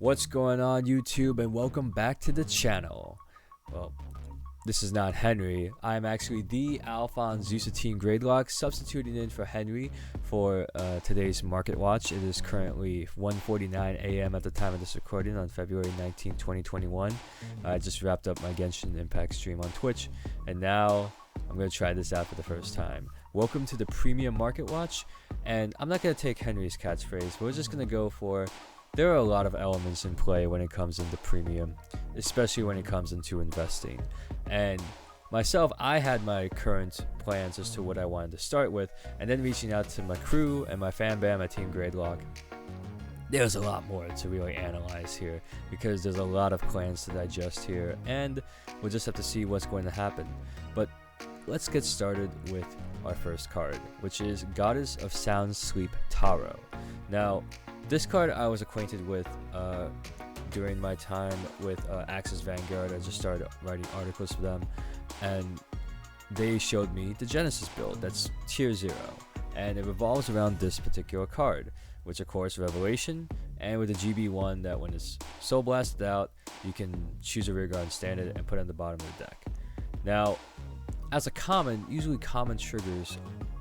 What's going on, YouTube, and welcome back to the channel. Well, this is not Henry. I'm actually the AlphonZeus Team Gradelock, substituting in for Henry for today's market watch. It is currently 1:49 a.m. at the time of this recording on February 19, 2021. I just wrapped up my Genshin Impact stream on Twitch, and now I'm going to try this out for the first time. Welcome to the Premium Market Watch, and I'm not going to take Henry's catchphrase, but we're just going to go for there are a lot of elements in play when it comes into premium, especially when it comes into investing. And myself, I had my current plans as to what I wanted to start with, and then reaching out to my crew and my fan bam at Team Gradelock. There's a lot more to really analyze here because there's a lot of clans to digest here, and we'll just have to see what's going to happen. But let's get started with our first card, which is Goddess of Sound Sleep Tahro. Now, this card I was acquainted with during my time with Crayon Vanguard. I just started writing articles for them, and they showed me the Genesis build that's tier 0, and it revolves around this particular card, which of course Revelation, and with the GB1 that when it's soul blasted out, you can choose a rearguard and stand it and put it on the bottom of the deck. Now, as a common, usually common triggers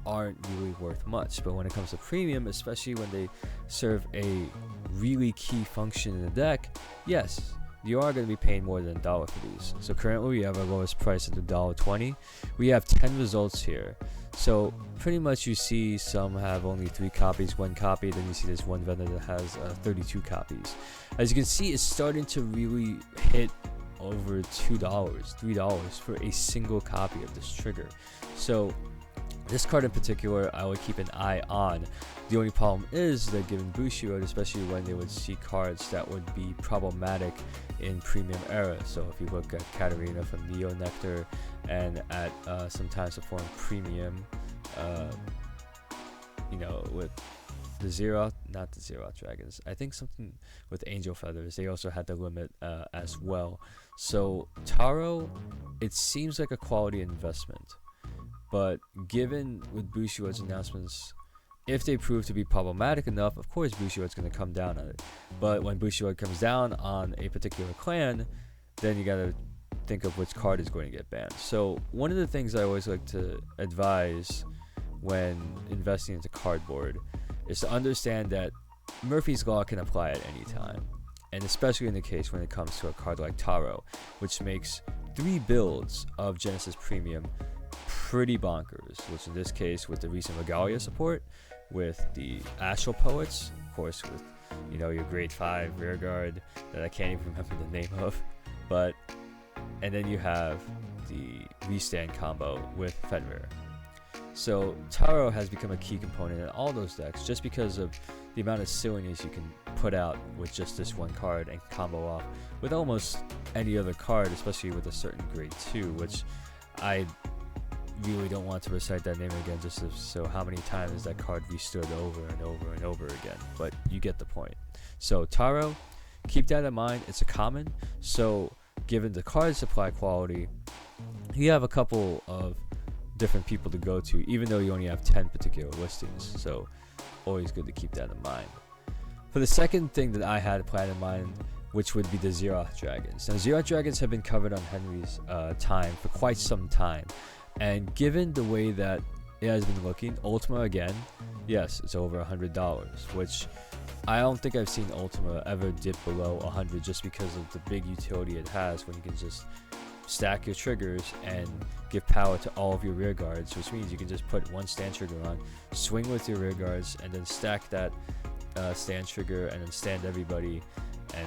aren't really worth much, but when it comes to premium, especially when they serve a really key function in the deck, yes, you are going to be paying more than $1 for these. So currently we have our lowest price at $1.20. We have 10 results here, so pretty much you see some have only 3 copies, 1 copy, then you see this one vendor that has 32 copies. As you can see, it's starting to really hit over $2, $3 for a single copy of this trigger. So this card in particular, I would keep an eye on. The only problem is that given Bushiroad, especially when they would see cards that would be problematic in premium era. So if you look at Katarina from Neo Nectar and at sometimes a form premium, with the Zeroth, not the Zeroth Dragons, I think something with Angel Feathers, they also had the limit as well. So Tahro, it seems like a quality investment. But given with Bushiroad's announcements, if they prove to be problematic enough, of course Bushiroad's going to come down on it. But when Bushiroad comes down on a particular clan, then you got to think of which card is going to get banned. So one of the things I always like to advise when investing into cardboard is to understand that Murphy's Law can apply at any time. And especially in the case when it comes to a card like Tahro, which makes 3 builds of Genesis Premium pretty bonkers, which in this case with the recent Regalia support, with the Astral Poets, of course with your grade 5 rearguard that I can't even remember the name of, and then you have the restand combo with Fenrir. So Tahro has become a key component in all those decks just because of the amount of silliness you can put out with just this one card and combo off with almost any other card, especially with a certain grade 2, which I really don't want to recite that name again just so how many times that card restood over and over and over again, but you get the point. So Tahro, keep that in mind. It's a common, so given the card supply quality, you have a couple of different people to go to, even though you only have 10 particular listings, so always good to keep that in mind. For the second thing that I had planned in mind, which would be the Zeroth Dragons. Now Zeroth Dragons have been covered on Henry's time for quite some time, and given the way that it has been looking, Ultima again, yes, it's over $100, which I don't think I've seen Ultima ever dip below 100 just because of the big utility it has when you can just stack your triggers and give power to all of your rear guards, which means you can just put one stand trigger on, swing with your rear guards, and then stack that stand trigger and then stand everybody, and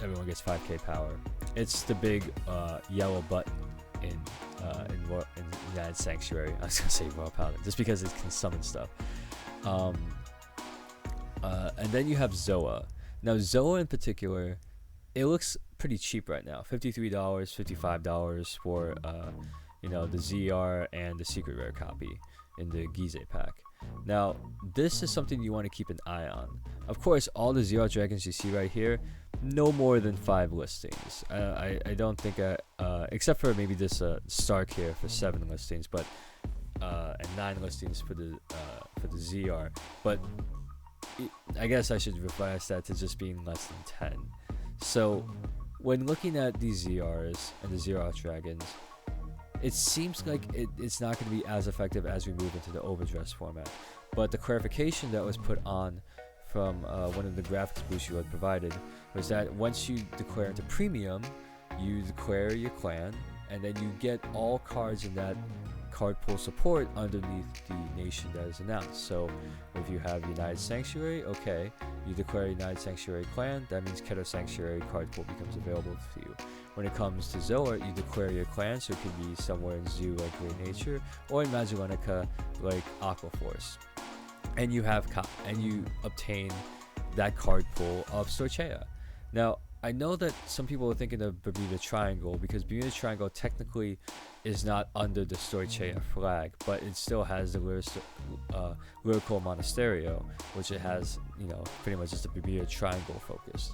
everyone gets 5k power. It's the big yellow button in United Sanctuary. I was gonna say Royal Paladin just because it can summon stuff. And then you have Zoa. Now Zoa in particular, it looks pretty cheap right now, $53, $55 for the ZR and the secret rare copy in the Gize pack. Now this is something you want to keep an eye on. Of course, all the Zeroth Dragons you see right here, no more than 5 listings. I don't think except for maybe this Stark here for 7 listings, but and 9 listings for the ZR, but I guess I should revise that to just being less than 10. So when looking at these ZRs and the Zeroth Dragons, it seems like it's not going to be as effective as we move into the overdress format. But the clarification that was put on from one of the graphics boosts you had provided was that once you declare into premium, you declare your clan, and then you get all cards in that card pool support underneath the nation that is announced. So if you have United Sanctuary, okay, you declare United Sanctuary clan, that means Keter Sanctuary card pool becomes available to you. When it comes to Zoa, you declare your clan, so it could be somewhere in Zoo like Great Nature, or in Magellanic like Aqua Force. And you have and you obtain that card pool of Storchea. Now, I know that some people are thinking of Bermuda Triangle, because Bermuda Triangle technically is not under the Storchea flag, but it still has the Lyrical Monasterio, which it has, pretty much just a Bermuda Triangle focus.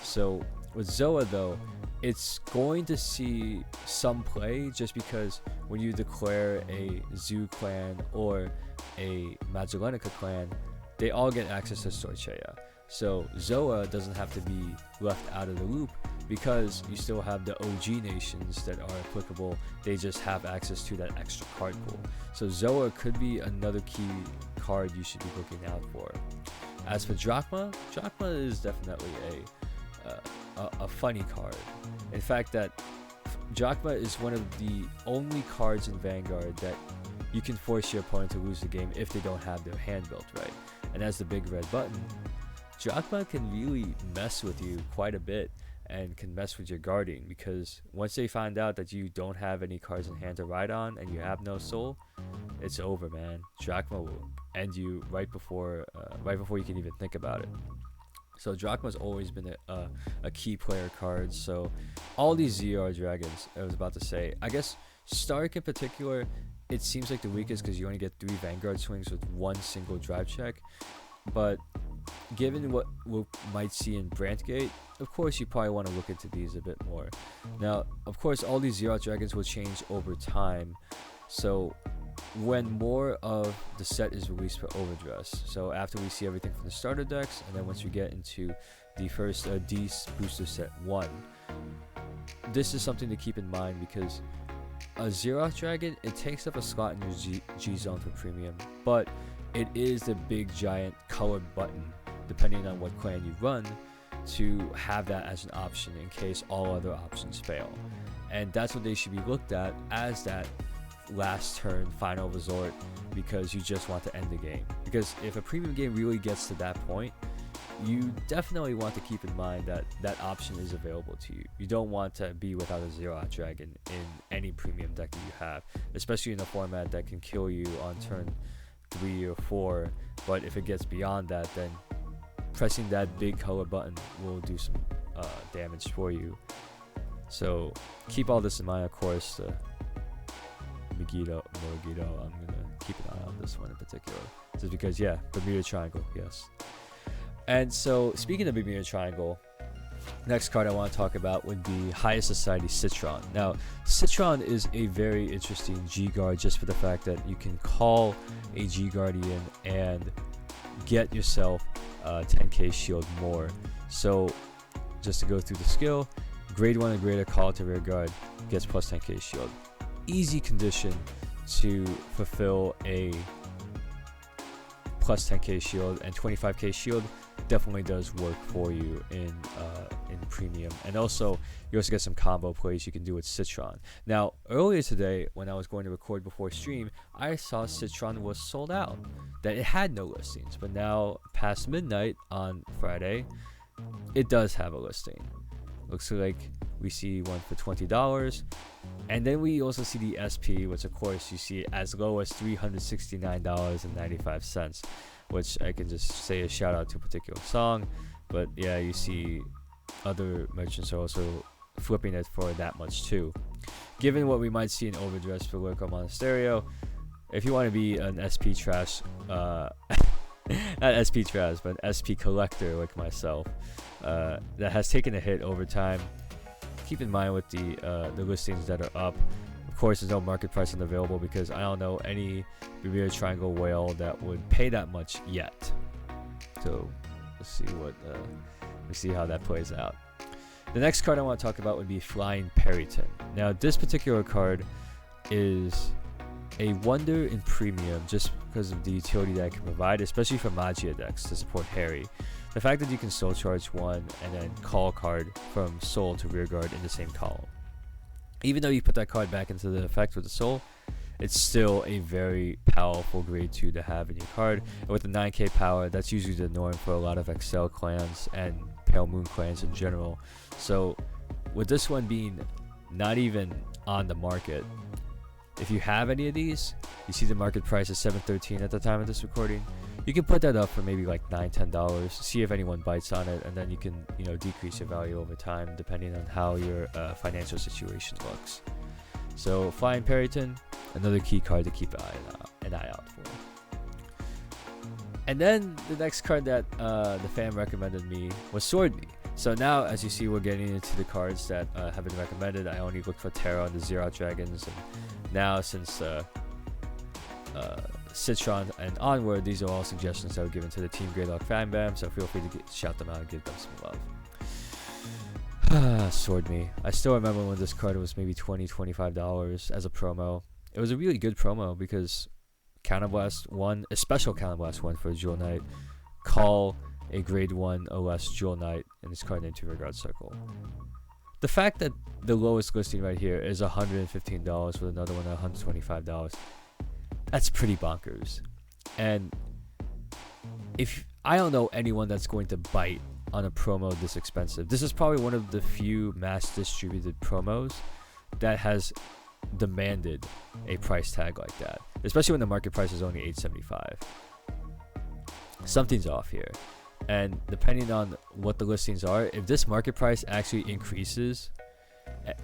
So with Zoa though, it's going to see some play, just because when you declare a Zoo clan or a Magellanica clan, they all get access to Storchea. So Zoa doesn't have to be left out of the loop, because you still have the OG nations that are applicable. They just have access to that extra card pool. So Zoa could be another key card you should be looking out for. As for Drachma is definitely a funny card. In fact, that Drachma is one of the only cards in Vanguard that you can force your opponent to lose the game if they don't have their hand built right. And as the big red button, Drachma can really mess with you quite a bit and can mess with your guarding, because once they find out that you don't have any cards in hand to ride on and you have no soul, it's over, man. Drachma will end you right before you can even think about it. So Drachma's always been a key player card. So all these ZR Dragons, I was about to say, I guess Stark in particular, it seems like the weakest because you only get 3 Vanguard swings with 1 single drive check. But given what we might see in Brantgate, of course you probably want to look into these a bit more. Now, of course, all these Zeroth Dragons will change over time. So when more of the set is released for Overdress, so after we see everything from the starter decks, and then once we get into the first D booster set 1, this is something to keep in mind, because a Zeroth Dragon, it takes up a slot in your G zone for premium, but it is the big giant colored button, depending on what clan you run, to have that as an option in case all other options fail. And that's what they should be looked at as that last turn final resort, because you just want to end the game. Because if a premium game really gets to that point, you definitely want to keep in mind that that option is available to you. You don't want to be without a Zeroth Dragon in any premium deck that you have, especially in a format that can kill you on turn 3 or 4. But if it gets beyond that, then pressing that big color button will do some damage for you. So keep all this in mind. Of course, Megiddo, I'm gonna keep an eye on this one in particular, just because, yeah, Bermuda Triangle, yes. And so, speaking of Bermuda Triangle, next card I want to talk about would be Highest Society Citron. Now, Citron is a very interesting G-Guard, just for the fact that you can call a G-Guardian and get yourself 10k shield more. So, just to go through the skill, grade 1 and greater, call to rear guard, gets plus 10k shield. Easy condition to fulfill a plus 10k shield, and 25k shield definitely does work for you in premium. And also, you also get some combo plays you can do with Citron. Now, earlier today, when I was going to record before stream, I saw Citron was sold out, that it had no listings. But now, past midnight on Friday, it does have a listing. Looks like we see one for $20, and then we also see the SP, which of course you see as low as $369.95, which I can just say a shout out to a particular song. But yeah, you see other merchants are also flipping it for that much too. Given what we might see in Overdress for Lyrical Monasterio, if you want to be an SP trash, not SP trash, but an SP collector like myself, that has taken a hit over time, keep in mind with the listings that are up. Of course, there's no market price unavailable, because I don't know any Bermuda Triangle whale that would pay that much yet. So let's see how that plays out. The next card I want to talk about would be Flying Peryton. Now, this particular card is a wonder in premium just because of the utility that it can provide, especially for Magia decks to support Harry. The fact that you can soul charge one and then call a card from soul to rearguard in the same column. Even though you put that card back into the effect with the soul, it's still a very powerful grade 2 to have in your card. And with the 9k power, that's usually the norm for a lot of Excel clans and Pale Moon clans in general. So with this one being not even on the market, if you have any of these, you see the market price is $7.13 at the time of this recording. You can put that up for maybe like $9-10, see if anyone bites on it, and then you can, decrease your value over time depending on how your financial situation looks. So Flying Peryton, another key card to keep an eye out for. And then the next card that the fan recommended me was Sword Me. So now, as you see, we're getting into the cards that have been recommended. I only looked for Tahro and the Zeroth Dragons, and now since Citron and onward, these are all suggestions that were given to the Team Gradelock fan bam, so feel free to shout them out and give them some love. Sword Me. I still remember when this card was maybe $20-25 as a promo. It was a really good promo because Counterblast 1, a special Counterblast 1 for a Jewel Knight, call a grade 1 or less Jewel Knight in this card named Rearguard Circle. The fact that the lowest listing right here is $115 with another one at $125, that's pretty bonkers. And if I don't know anyone that's going to bite on a promo this expensive. This is probably one of the few mass distributed promos that has demanded a price tag like that, especially when the market price is only $8.75. Something's off here. And depending on what the listings are, if this market price actually increases,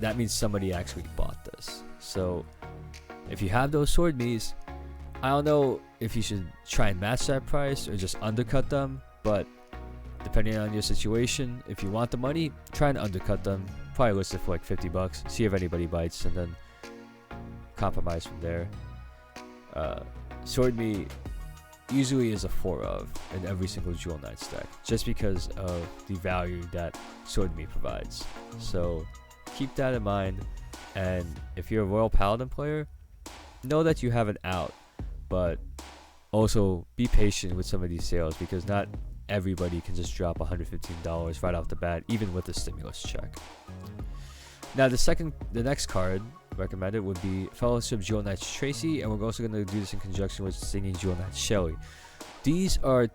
that means somebody actually bought this. So if you have those Sword Me's, I don't know if you should try and match that price or just undercut them, but depending on your situation, if you want the money, try and undercut them. Probably list it for like $50, see if anybody bites, and then compromise from there. Sword Me usually is a 4 of in every single Jewel Knights deck, just because of the value that Sword Me provides. So keep that in mind, and if you're a Royal Paladin player, know that you have an out, but also be patient with some of these sales, because not everybody can just drop $115 right off the bat, even with a stimulus check. Now the next card recommended would be Fellowship Jewel Knights Tracy, and we're also going to do this in conjunction with Singing Jewel Knights Shelly. These are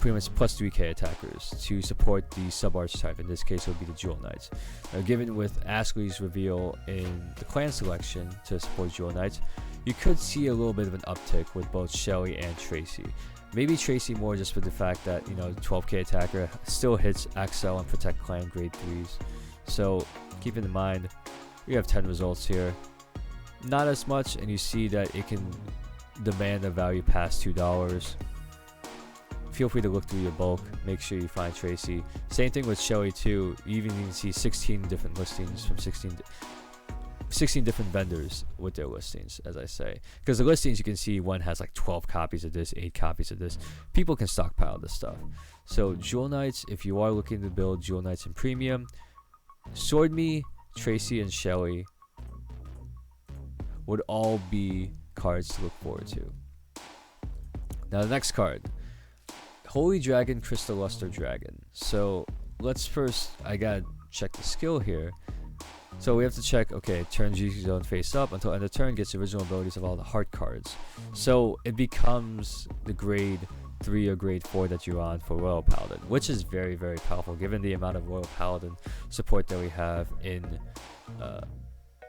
pretty much plus 3k attackers to support the sub-archetype. In this case, it would be the Jewel Knights. Now, given with Ashley's reveal in the clan selection to support Jewel Knights, you could see a little bit of an uptick with both Shelly and Tracy. Maybe Tracy more just for the fact that, 12k attacker still hits Axel and Protect Clan grade 3s. So keep in mind, we have 10 results here. Not as much, and you see that it can demand a value past $2. Feel free to look through your bulk, make sure you find Tracy. Same thing with Shelly too. You even see 16 different listings from 16 different vendors with their listings, as I say. Because the listings, you can see one has like 12 copies of this, 8 copies of this. People can stockpile this stuff. So Jewel Knights, if you are looking to build Jewel Knights in premium, Sword Me, Tracy, and Shelly would all be cards to look forward to. Now the next card, Holy Dragon, Crystal Luster Dragon. So let's first, I gotta check the skill here. So we have to check, okay, turn G zone face up until end of turn, gets the original abilities of all the heart cards. So it becomes the grade 3 or grade 4 that you're on for Royal Paladin, which is very, very powerful given the amount of Royal Paladin support that we have in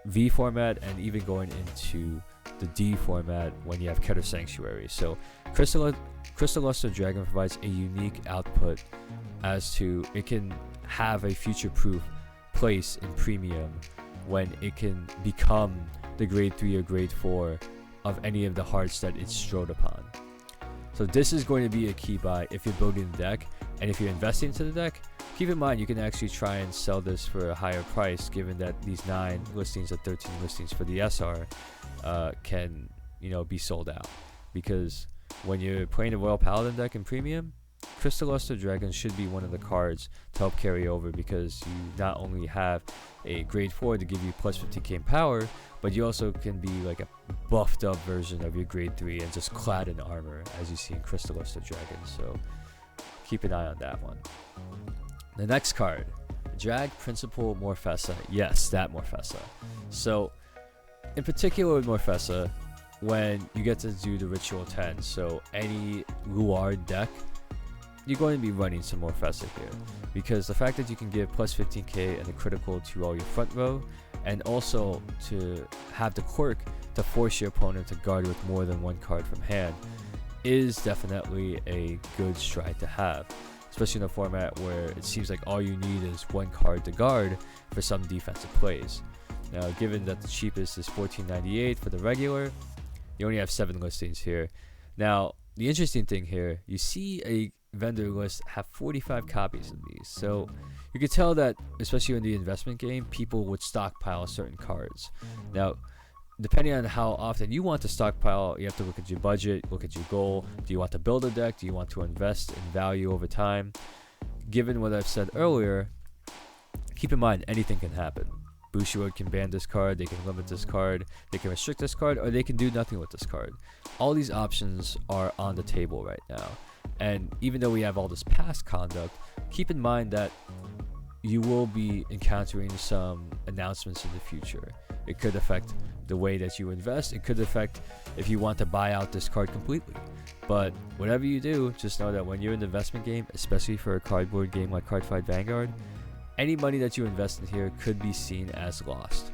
V format, and even going into the D format when you have Keter Sanctuary. So Crystal Luster Dragon provides a unique output as to it can have a future-proof place in premium when it can become the grade 3 or grade 4 of any of the hearts that it's strode upon. So this is going to be a key buy if you're building the deck, and if you're investing into the deck, keep in mind you can actually try and sell this for a higher price, given that these 9 listings or 13 listings for the SR can be sold out. Because when you're playing a Royal Paladin deck in premium, Zeroth Dragons should be one of the cards to help carry over, because you not only have a grade 4 to give you plus 50k in power, but you also can be like a buffed up version of your grade 3 and just clad in armor, as you see in Zeroth Dragons. So keep an eye on that one. The next card, Drag Principal Morfessa. Yes, that Morfessa. So in particular with Morfessa, when you get to do the Ritual 10, so any Luard deck, you're going to be running some Morfessa here, because the fact that you can give plus 15k and a critical to all your front row, and also to have the quirk to force your opponent to guard with more than one card from hand, is definitely a good stride to have, especially in a format where it seems like all you need is one card to guard for some defensive plays. Now, given that the cheapest is $14.98 for the regular, you only have 7 listings here. Now, the interesting thing here, you see a vendor list have 45 copies of these. So you could tell that, especially in the investment game, people would stockpile certain cards. Now, depending on how often you want to stockpile, you have to look at your budget, look at your goal. Do you want to build a deck? Do you want to invest in value over time? Given what I've said earlier, keep in mind anything can happen. Bushiroad can ban this card, they can limit this card, they can restrict this card, or they can do nothing with this card. All these options are on the table right now. And even though we have all this past conduct, keep in mind that you will be encountering some announcements in the future. It could affect the way that you invest. It could affect if you want to buy out this card completely. But whatever you do, just know that when you're in the investment game, especially for a cardboard game like Cardfight Vanguard, any money that you invest in here could be seen as lost.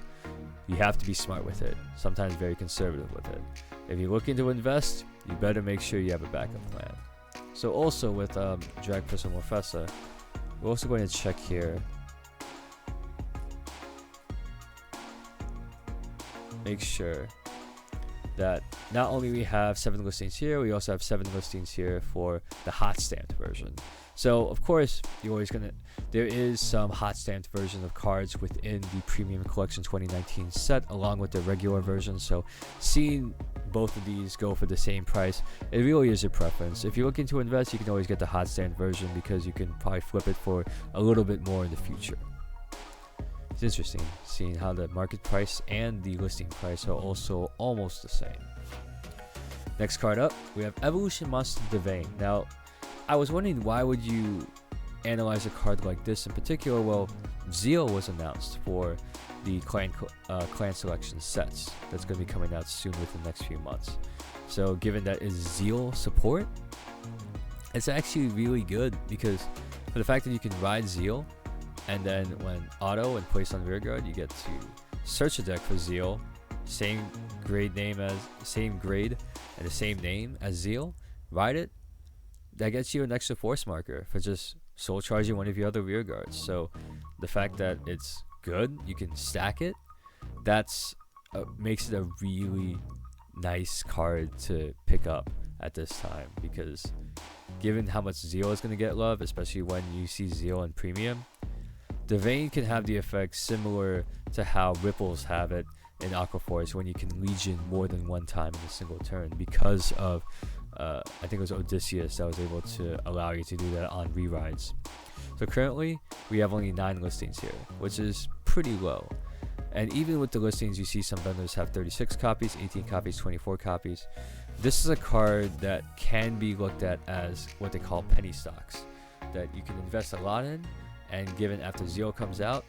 You have to be smart with it, sometimes very conservative with it. If you're looking to invest, you better make sure you have a backup plan. So also with Drag Principal Morfessa, we're also going to check here. Make sure that not only we have 7 listings here, we also have 7 listings here for the hot stamped version. So of course, there is some hot stamped version of cards within the Premium Collection 2019 set, along with the regular version. So seeing both of these go for the same price, it really is your preference. If you're looking to invest, you can always get the hot stamped version, because you can probably flip it for a little bit more in the future. It's interesting seeing how the market price and the listing price are also almost the same. Next card up, we have Evolution Monster Devane. Now, I was wondering, why would you analyze a card like this in particular? Well, Zeal was announced for the clan selection sets that's going to be coming out soon within the next few months. So given that is Zeal support, it's actually really good, because for the fact that you can ride Zeal, and then when auto and place on rearguard, you get to search a deck for Zeal, same grade and the same name as Zeal, ride it. That gets you an extra force marker for just soul charging one of your other rear guards. So the fact that it's good, you can stack it, that's makes it a really nice card to pick up at this time, because given how much Zeal is going to get love, especially when you see Zeal in premium, Devane can have the effect similar to how Ripples have it in Aquaforce, when you can Legion more than one time in a single turn, because of I think it was Odysseus that was able to allow you to do that on rerides. So currently we have only 9 listings here, which is pretty low. And even with the listings, you see some vendors have 36 copies, 18 copies, 24 copies. This is a card that can be looked at as what they call penny stocks, that you can invest a lot in, and given after Zeal comes out,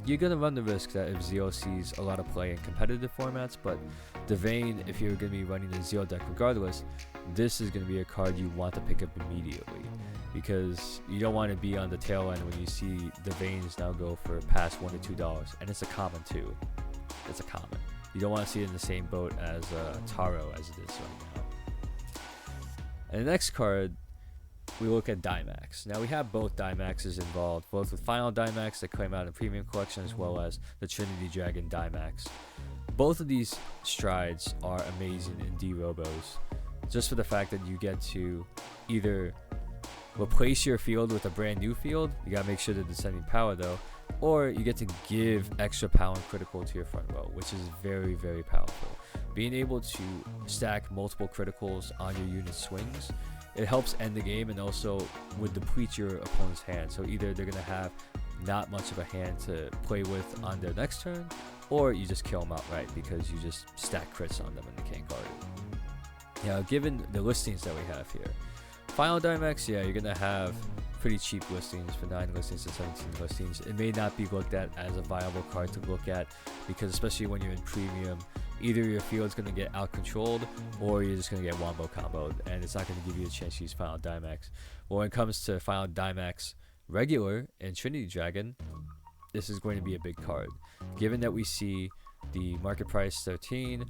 you're going to run the risk that if Zeal sees a lot of play in competitive formats, but Devane, if you're going to be running a Zeal deck regardless, this is going to be a card you want to pick up immediately, because you don't want to be on the tail end when you see Devanes now go for past $1 to $2, and it's a common too. It's a common. You don't want to see it in the same boat as Tahro as it is right now. And the next card, we look at Dynamax. Now we have both Dynamaxes involved, both with Final Dynamax that came out in Premium Collection, as well as the Trinity Dragon Dynamax. Both of these strides are amazing in D-Robos, just for the fact that you get to either replace your field with a brand new field, you gotta make sure that it's sending power though, or you get to give extra power and critical to your front row, which is very, very powerful. Being able to stack multiple criticals on your unit swings it helps end the game and also would deplete your opponent's hand. So either they're gonna have not much of a hand to play with on their next turn, or you just kill them outright because you just stack crits on them and they can't guard it. Now, given the listings that we have here, Final Dimex, yeah, you're gonna have pretty cheap listings for 9 listings and 17 listings. It may not be looked at as a viable card to look at because especially when you're in premium, either your field's going to get out controlled or you're just going to get wombo comboed, and it's not going to give you a chance to use Final Dimex. But when it comes to Final Dimex regular and Trinity Dragon, this is going to be a big card. Given that we see the market price 13,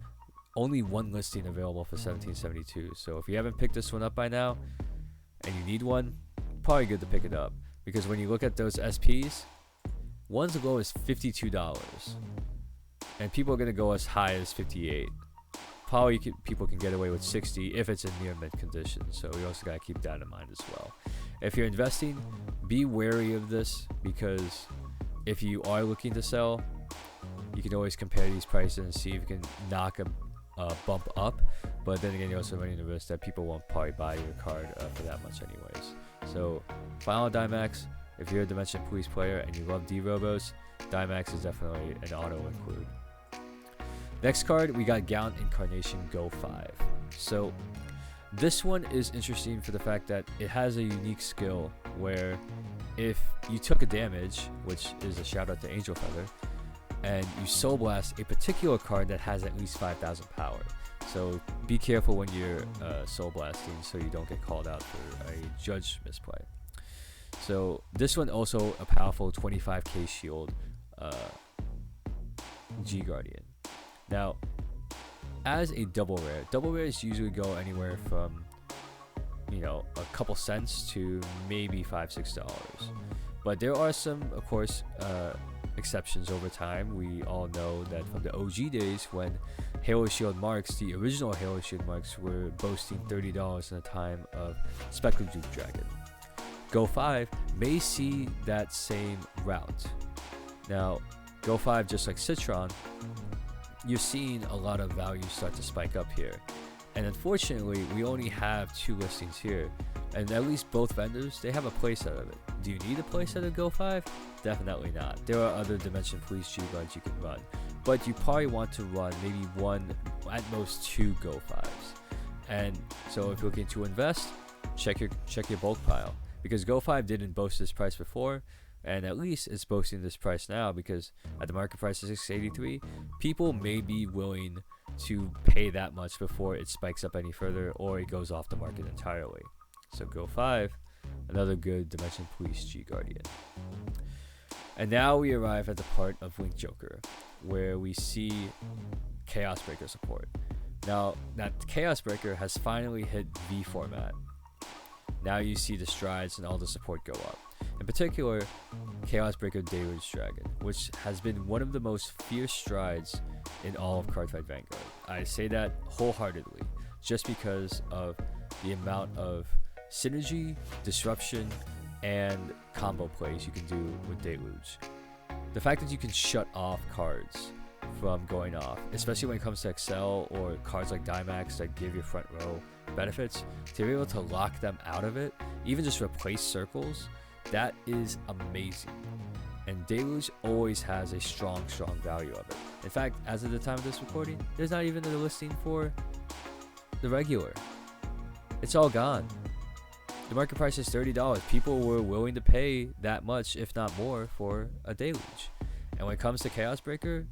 only 1 listing available for 1772. So if you haven't picked this one up by now and you need one, probably good to pick it up, because when you look at those SPs, one's as low as $52 and people are going to go as high as 58. Probably people can get away with 60 if it's in near mint condition, so you also got to keep that in mind as well. If you're investing, be wary of this, because if you are looking to sell, you can always compare these prices and see if you can knock a bump up, but then again, you're also running the risk that people won't probably buy your card for that much anyways. So Final Dimex, if you're a Dimension Police player and you love D-Robos, Dimex is definitely an auto include. Next card, we got Gallant Incarnation Go 5. So this one is interesting for the fact that it has a unique skill where if you took a damage, which is a shout out to Angel Feather, and you Soul Blast a particular card that has at least 5,000 power. So be careful when you're Soul Blasting so you don't get called out for a Judge misplay. So this one also a powerful 25k shield G Guardian. Now, as a double rares usually go anywhere from, you know, a couple cents to maybe $5-6. But there are some, of course, exceptions over time. We all know that from the OG days when Halo Shield marks, the original Halo Shield marks were boasting $30 in the time of Spectral Duke Dragon. Go 5 may see that same route. Now, Go 5, just like Citron, you're seeing a lot of value start to spike up here. And unfortunately, we only have 2 listings here. And at least both vendors, they have a playset of it. Do you need a playset of Go 5? Definitely not. There are other Dimension Police G-Guards you can run. But you probably want to run maybe 1, at most 2 Go 5s. And so if you're looking to invest, check your bulk pile. Because Go 5 didn't boast this price before, and at least it's boasting this price now, because at the market price of 683, people may be willing to pay that much before it spikes up any further or it goes off the market entirely. So Go 5, another good Dimension Police G Guardian. And now we arrive at the part of Link Joker, where we see Chaos Breaker support. Now that Chaos Breaker has finally hit V format, now you see the strides and all the support go up. In particular, Chaos Breaker Zeroth Dragon, which has been one of the most fierce strides in all of Cardfight Vanguard. I say that wholeheartedly, just because of the amount of synergy, disruption, and combo plays you can do with Deluge. The fact that you can shut off cards from going off, especially when it comes to Excel or cards like Dimax that give your front row benefits, to be able to lock them out of it, even just replace circles, that is amazing. And Deluge always has a strong value of it. In fact, as of the time of this recording, there's not even a listing for the regular. It's all gone. The market price is $30. People were willing to pay that much, if not more, for a Deluge. And when it comes to Chaos Breaker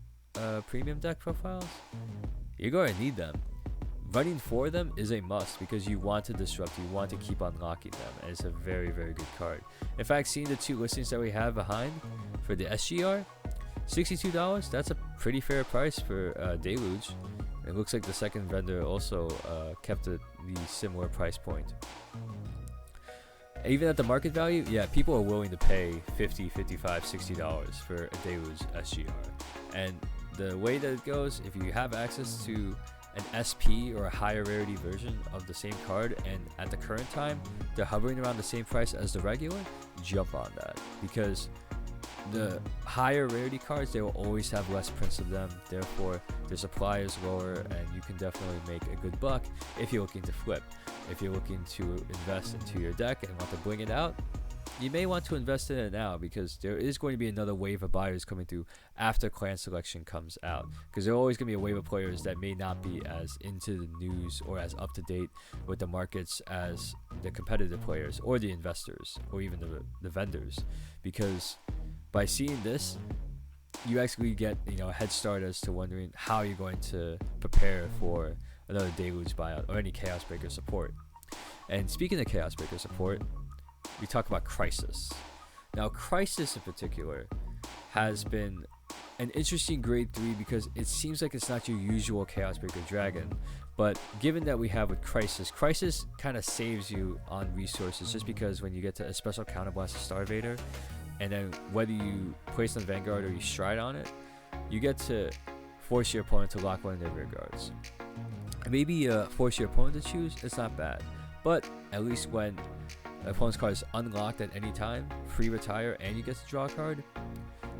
premium deck profiles, you're going to need them. Running for them is a must because you want to disrupt, you want to keep unlocking them, and it's a very good card. In fact, seeing the 2 listings that we have behind for the SGR, $62, that's a pretty fair price for Deluge. It looks like the second vendor also kept the similar price point. Even at the market value, yeah, people are willing to pay $50, $55, $60 for a Deluge SGR. And the way that it goes, if you have access to an SP or a higher rarity version of the same card, and at the current time they're hovering around the same price as the regular, jump on that, because the higher rarity cards, they will always have less prints of them, therefore their supply is lower, and you can definitely make a good buck if you're looking to flip. If you're looking to invest into your deck and want to bring it out, you may want to invest in it now, because there is going to be another wave of buyers coming through after clan selection comes out, because there are always going to be a wave of players that may not be as into the news or as up to date with the markets as the competitive players or the investors or even the vendors, because by seeing this, you actually get a head start as to wondering how you're going to prepare for another Deluge buyout or any Chaos Breaker support. And speaking of Chaos Breaker support, we talk about Crisis. Now, Crisis in particular has been an interesting grade 3 because it seems like it's not your usual Chaos Breaker Dragon, but given that we have with Crisis kind of saves you on resources, just because when you get to a special counterblast of Starvader, and then whether you place on Vanguard or you stride on it, you get to force your opponent to lock one of their rear guards. And maybe force your opponent to choose, it's not bad, but at least when the opponent's card is unlocked at any time, free retire, and you get to draw a card,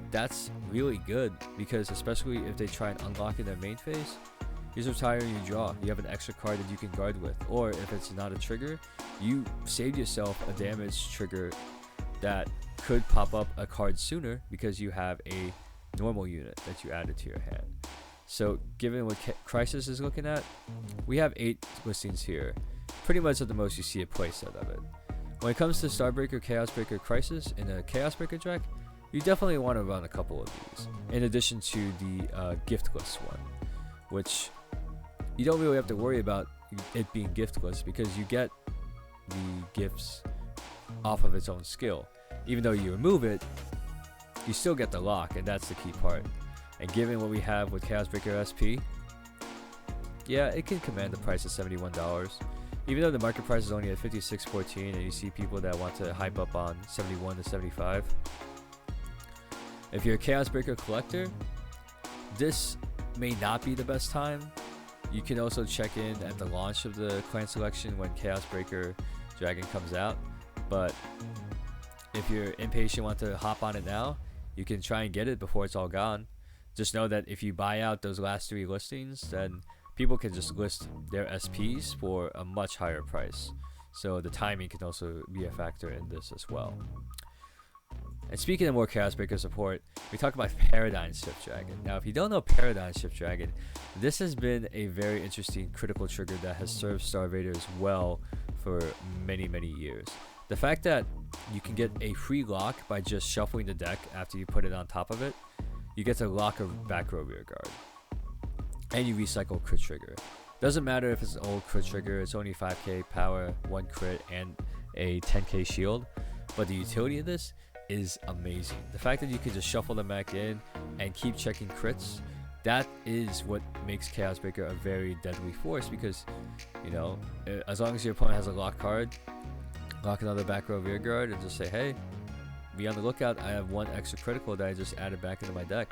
that's really good, because especially if they try and unlock in their main phase, you just retire and you draw. You have an extra card that you can guard with, or if it's not a trigger, you saved yourself a damage trigger that could pop up a card sooner because you have a normal unit that you added to your hand. So given what Crisis is looking at, we have 8 listings here, pretty much at the most you see a playset of it. When it comes to Starbreaker, Chaos Breaker, Crisis in a Chaos Breaker deck, you definitely want to run a couple of these, in addition to the giftless one, which you don't really have to worry about it being giftless, because you get the gifts off of its own skill. Even though you remove it, you still get the lock, and that's the key part. And given what we have with Chaos Breaker SP, yeah, it can command the price of $71. Even though the market price is only at $56.14, and you see people that want to hype up on $71 to $75. If you're a Chaos Breaker collector, this may not be the best time. You can also check in at the launch of the clan selection when Chaos Breaker Dragon comes out. But if you're impatient, want to hop on it now, you can try and get it before it's all gone. Just know that if you buy out those last 3 listings, then people can just list their SPs for a much higher price. So the timing can also be a factor in this as well. And speaking of more Chaos Breaker support, we talk about Paradigm Shift Dragon. Now, if you don't know Paradigm Shift Dragon, this has been a very interesting critical trigger that has served Starvaders well for many, many years. The fact that you can get a free lock by just shuffling the deck after you put it on top of it, you get to lock a back row rear guard. And you recycle crit trigger. Doesn't matter if it's an old crit trigger, it's only 5k power, 1 crit, and a 10k shield. But the utility of this is amazing. The fact that you can just shuffle them back in and keep checking crits, that is what makes Chaos Breaker a very deadly force, because, as long as your opponent has a lock card, lock another back row rear guard and just say, hey, be on the lookout, I have 1 extra critical that I just added back into my deck.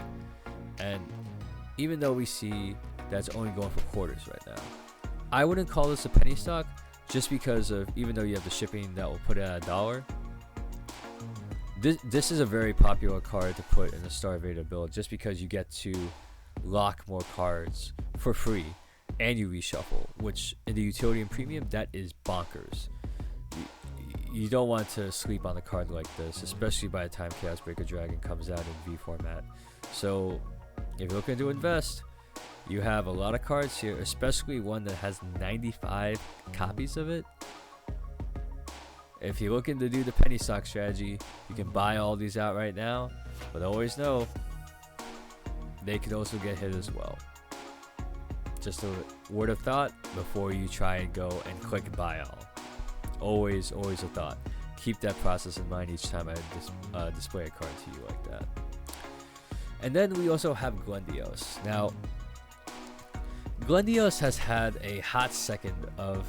And even though we see that's only going for quarters right now, I wouldn't call this a penny stock, just because of, even though you have the shipping that will put it at $1, this is a very popular card to put in a Starvader build, just because you get to lock more cards for free and you reshuffle, which in the utility and premium, that is bonkers. You don't want to sleep on a card like this, especially by the time Chaos Breaker Dragon comes out in V format. So if you're looking to invest, you have a lot of cards here, especially one that has 95 copies of it. If you're looking to do the penny stock strategy, you can buy all these out right now, but always know they could also get hit as well. Just a word of thought before you try and go and click buy all. Always a thought. Keep that process in mind each time I display a card to you like that. And then we also have Glendios. Now, Glendios has had a hot second of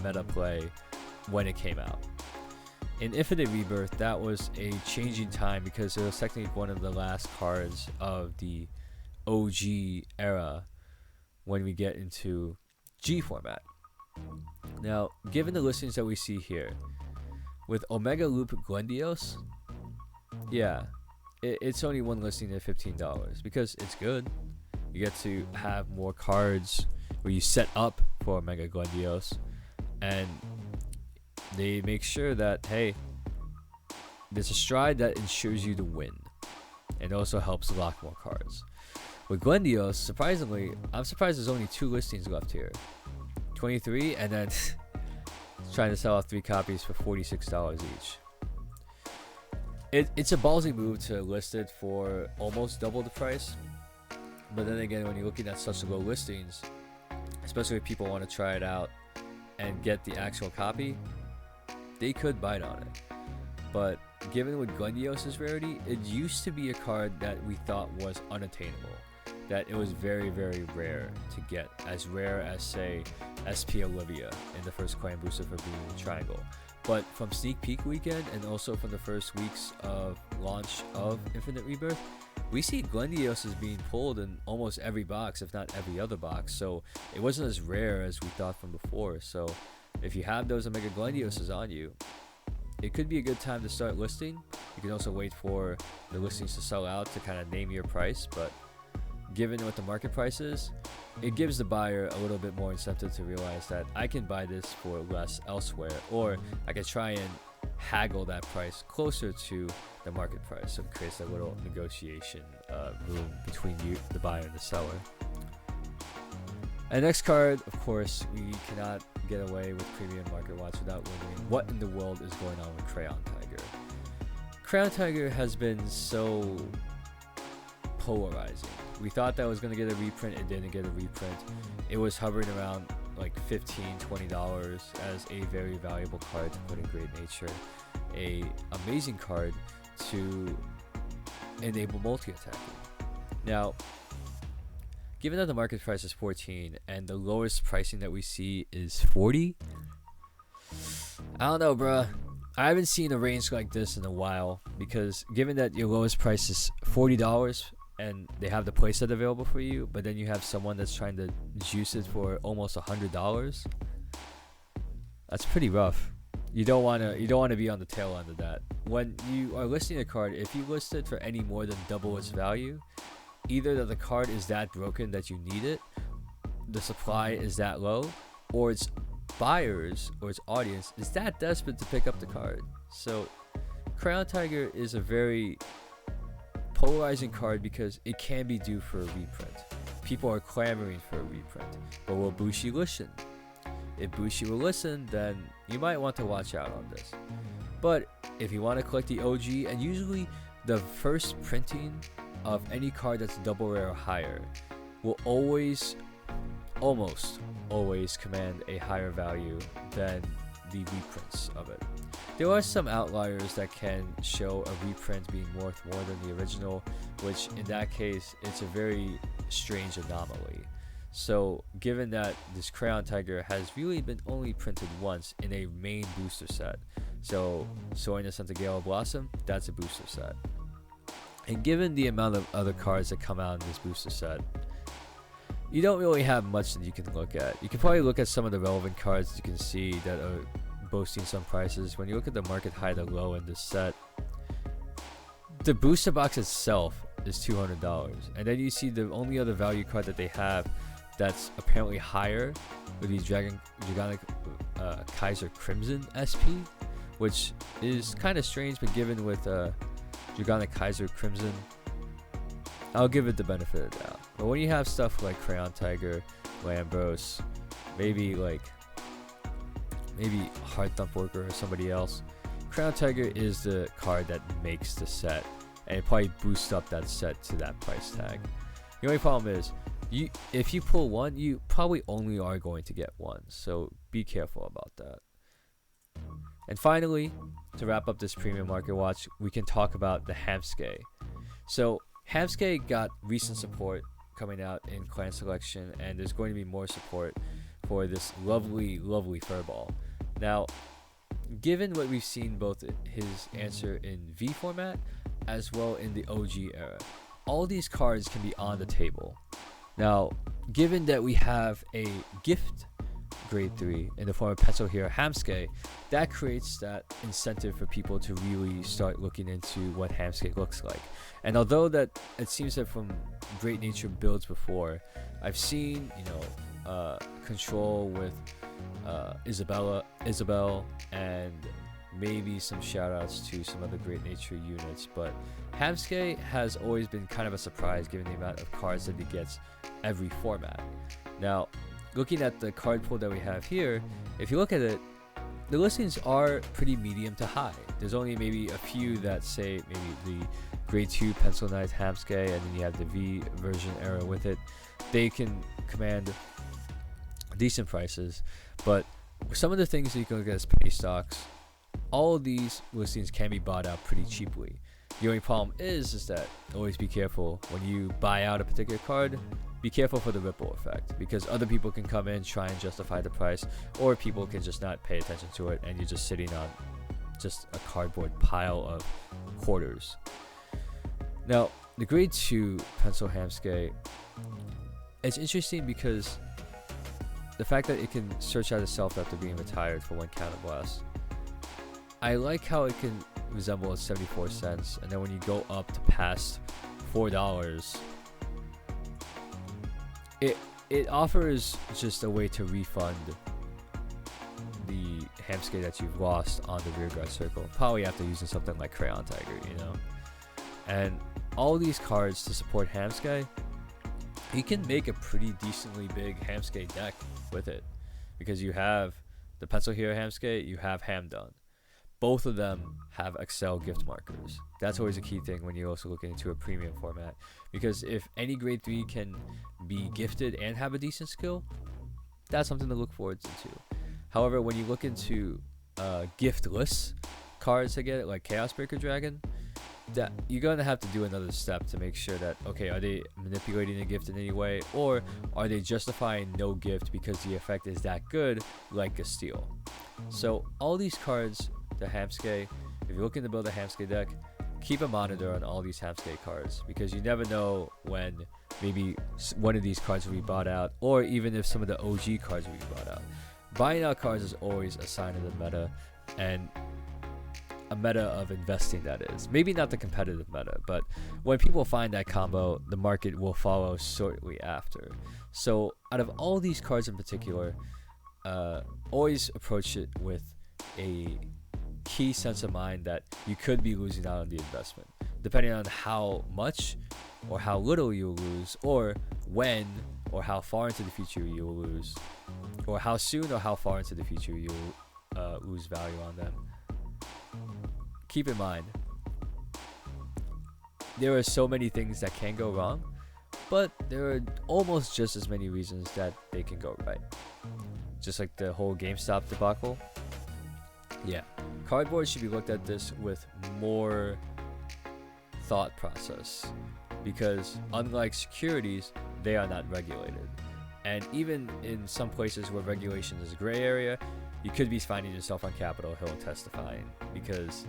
meta play when it came out. In Infinite Rebirth, that was a changing time, because it was technically one of the last cards of the OG era when we get into G format. Now, given the listings that we see here, with Omega Loop Glendios, yeah, it's only one listing at $15 because it's good. You get to have more cards where you set up for Mega Glendios, and they make sure that, hey, there's a stride that ensures you to win, and also helps lock more cards. With Glendios, surprisingly, I'm surprised there's only 2 listings left here. 23, and then trying to sell off 3 copies for $46 each. It's a ballsy move to list it for almost double the price. But then again, when you're looking at such low listings, especially if people want to try it out and get the actual copy, they could bite on it. But given with Glendios' rarity, it used to be a card that we thought was unattainable. That it was very, very rare to get. As rare as, say, SP Olivia in the first coin booster for being in the triangle. But from Sneak Peek weekend, and also from the first weeks of launch of Infinite Rebirth, we see Glendios is being pulled in almost every box, if not every other box. So it wasn't as rare as we thought from before. So if you have those Omega Glendioses on you, it could be a good time to start listing. You can also wait for the listings to sell out to kind of name your price. But given what the market price is, it gives the buyer a little bit more incentive to realize that I can buy this for less elsewhere, or I can try and haggle that price closer to the market price. So it creates a little negotiation room between you, the buyer, and the seller. And next card, of course, we cannot get away with Premium Market Watch without wondering what in the world is going on with Crayon Tiger. Crayon Tiger has been so polarizing. We thought that was going to get a reprint. It didn't get a reprint. It was hovering around like $15-20 as a very valuable card to put in Great Nature. A amazing card to enable multi-attacking. Now, given that the market price is 14 and the lowest pricing that we see is 40, I don't know, bruh. I haven't seen a range like this in a while, because given that your lowest price is $40 and they have the playset available for you, but then you have someone that's trying to juice it for almost $100, that's pretty rough. You don't want to be on the tail end of that. When you are listing a card, if you list it for any more than double its value, either that the card is that broken that you need it, the supply is that low, or its buyers or its audience is that desperate to pick up the card. So Crayon Tiger is a very polarizing card because it can be due for a reprint. People are clamoring for a reprint, but will Bushi listen? If Bushi will listen, then you might want to watch out on this. But if you want to collect the OG, and usually the first printing of any card that's double rare or higher will almost always command a higher value than the reprints of it. There are some outliers that can show a reprint being worth more than the original, which in that case it's a very strange anomaly. So given that this Crayon Tiger has really been only printed once in a main booster set, so Soaring Ascent of Gale Blossom, that's a booster set. And given the amount of other cards that come out in this booster set, you don't really have much that you can look at. You can probably look at some of the relevant cards that you can see that are boasting some prices. When you look at the market high to low in this set, the booster box itself is $200. And then you see the only other value card that they have that's apparently higher with the Dragonic Kaiser Crimson SP, which is kind of strange, but given with Dragonic Kaiser Crimson, I'll give it the benefit of the doubt. But when you have stuff like Crayon Tiger, Lambros, maybe Heart Thump Worker or somebody else, Crayon Tiger is the card that makes the set, and it probably boosts up that set to that price tag. The only problem is, if you pull one, you probably only are going to get one, so be careful about that. And finally, to wrap up this premium market watch, we can talk about the Hamsters. So Hamsters got recent support coming out in Clan Selection, and there's going to be more support for this lovely furball. Now, given what we've seen both his answer in V format as well in the OG era, all these cards can be on the table. Now, given that we have a gift grade 3 in the form of Pencil Hero Hamskay, that creates that incentive for people to really start looking into what Hamskay looks like. And although that it seems that from Great Nature builds before, I've seen, Control with Isabel, and maybe some shoutouts to some other Great Nature units, but Hamskay has always been kind of a surprise given the amount of cards that he gets every format. Now, looking at the card pool that we have here, if you look at it, the listings are pretty medium to high. There's only maybe a few that say maybe the grade 2 Pencil Knight Hamskay, and then you have the V version era with it. They can command decent prices, but some of the things that you can look at as penny stocks, all of these listings can be bought out pretty cheaply. The only problem is that always be careful when you buy out a particular card. Be careful for the ripple effect, because other people can come in, try and justify the price, or people can just not pay attention to it and you're just sitting on just a cardboard pile of quarters. Now, the grade 2 Pencil Hamskay, it's interesting because the fact that it can search out itself after being retired for 1 counterblast. I like how it can resemble a 74 cents, and then when you go up to past $4, it offers just a way to refund the Hamskay that you've lost on the rearguard circle, probably after using something like Crayon Tiger, And all these cards to support Hamskay, you can make a pretty decently big Hamskay deck with it, because you have the Pencil Hero Hamskay, you have Hamdun. Both of them have Excel gift markers. That's always a key thing when you're also looking into a premium format, because if any grade 3 can be gifted and have a decent skill, that's something to look forward to. However, when you look into giftless cards to get it, like Chaos Breaker Dragon, that you're going to have to do another step to make sure that, okay, are they manipulating the gift in any way, or are they justifying no gift because the effect is that good, like a steal. So all these cards, the Hamskay, if you're looking to build a Hamskay deck, keep a monitor on all these Hamskay cards, because you never know when maybe one of these cards will be bought out, or even if some of the OG cards will be bought out. Buying out cards is always a sign of the meta, and a meta of investing, that is. Maybe not the competitive meta, but when people find that combo, the market will follow shortly after. So out of all these cards in particular, always approach it with a key sense of mind that you could be losing out on the investment, depending on how much or how little you'll lose, or when or how far into the future you'll lose, or how soon or how far into the future you'll lose value on them. Keep in mind, there are so many things that can go wrong, but there are almost just as many reasons that they can go right. Just like the whole GameStop debacle. Yeah, cardboard should be looked at this with more thought process, because unlike securities, they are not regulated. And even in some places where regulation is a gray area, you could be finding yourself on Capitol Hill testifying, because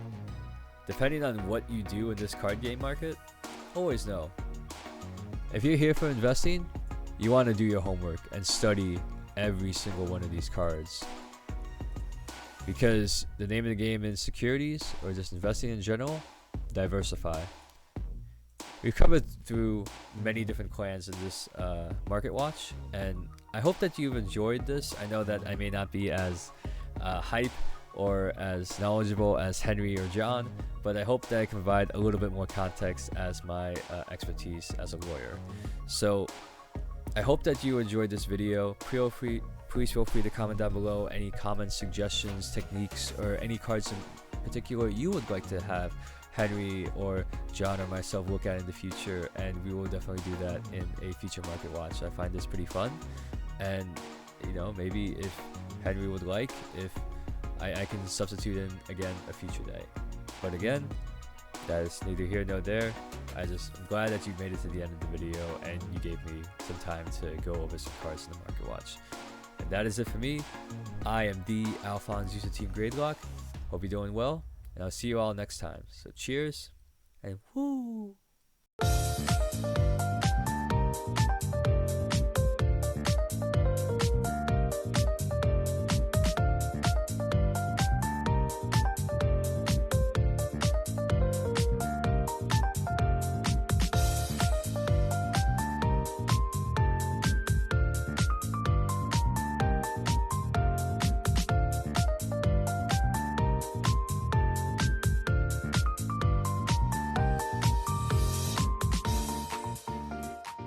depending on what you do in this card game market, always know, if you're here for investing, you want to do your homework and study every single one of these cards, because the name of the game in securities, or just investing in general, diversify. We've covered through many different clans in this market watch, and I hope that you've enjoyed this. I know that I may not be as hype or as knowledgeable as Henry or John, but I hope that I can provide a little bit more context as my expertise as a lawyer. So I hope that you enjoyed this video. Please feel free to comment down below any comments, suggestions, techniques, or any cards in particular you would like to have Henry or John or myself look at in the future, and we will definitely do that in a future market watch. I find this pretty fun, and maybe if Henry would like, if I can substitute in again a future day. But again, that is neither here nor there. I'm glad that you made it to the end of the video and you gave me some time to go over some cards in the market watch. And that is it for me. I am the AlphonZeus of Team Gradelock. Hope you're doing well, and I'll see you all next time. So cheers, and woo!